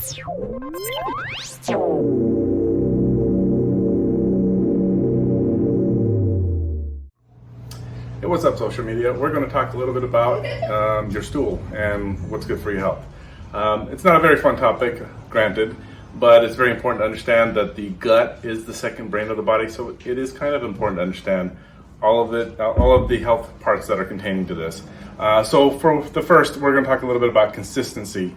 Hey, what's up, social media? We're going to talk a little bit about your stool and what's good for your health. It's not a very fun topic, granted, but it's very important to understand that the gut is the second brain of the body, so it is kind of important to understand all of the health parts that are containing to this. So for the first, we're going to talk a little bit about consistency.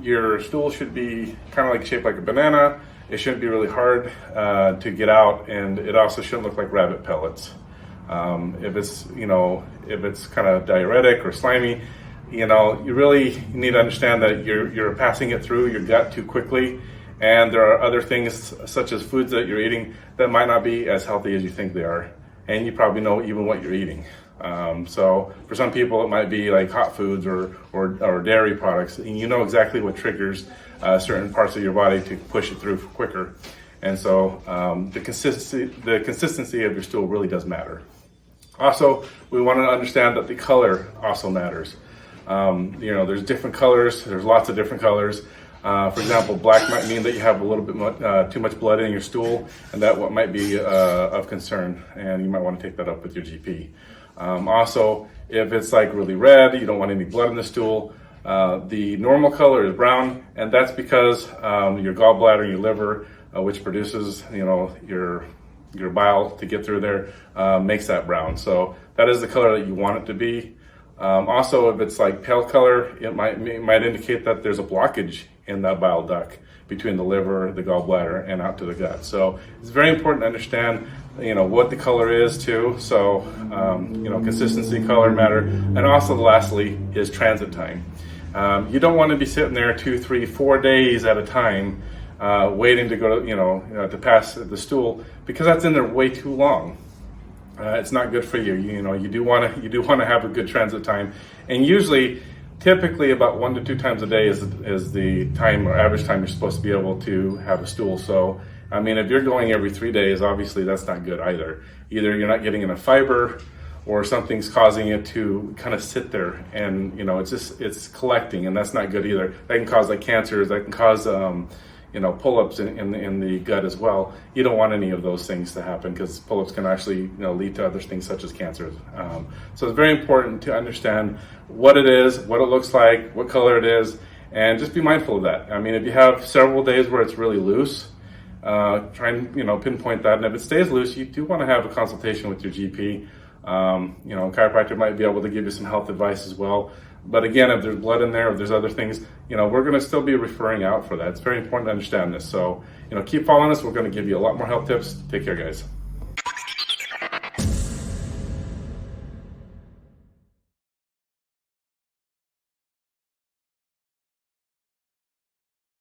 Your stool should be kind of like shaped like a banana. It shouldn't be really hard to get out, and it also shouldn't look like rabbit pellets. If it's kind of diuretic or slimy, you really need to understand that you're passing it through your gut too quickly, and there are other things such as foods that you're eating that might not be as healthy as you think they are, and you probably know even what you're eating. So for some people it might be like hot foods or dairy products, and you know exactly what triggers certain parts of your body to push it through quicker. And so the consistency of your stool really does matter. Also, we want to understand that the color also matters. There's different colors. There's lots of different colors. For example, black might mean that you have a little bit too much blood in your stool, and that what might be of concern, and you might want to take that up with your GP. Also, if it's like really red, you don't want any blood in the stool. The normal color is brown, and that's because your gallbladder and your liver, which produces your bile to get through there, makes that brown. So that is the color that you want it to be. Also, if it's like pale color, it might indicate that there's a blockage in that bile duct between the liver, the gallbladder, and out to the gut. So it's very important to understand, what the color is too. So, consistency, color matter, and also lastly is transit time. You don't want to be sitting there 2, 3, 4 days at a time, waiting to go to pass the stool, because that's in there way too long. It's not good for you. You do want to have a good transit time, and typically about 1 to 2 times a day is the time or average time you're supposed to be able to have a stool. So, if you're going every 3 days, obviously that's not good either. Either you're not getting enough fiber, or something's causing it to kind of sit there, and it's collecting, and that's not good either. That can cause like cancers. That can cause pull-ups in the gut as well. You don't want any of those things to happen, because pull-ups can actually lead to other things such as cancers. So it's very important to understand what it is, what it looks like, what color it is, and just be mindful of that. If you have several days where it's really loose, try and pinpoint that. And if it stays loose, you do want to have a consultation with your GP. Chiropractor might be able to give you some health advice as well. But again, if there's blood in there, if there's other things, we're going to still be referring out for that. It's very important to understand this. So, keep following us. We're going to give you a lot more health tips. Take care, guys.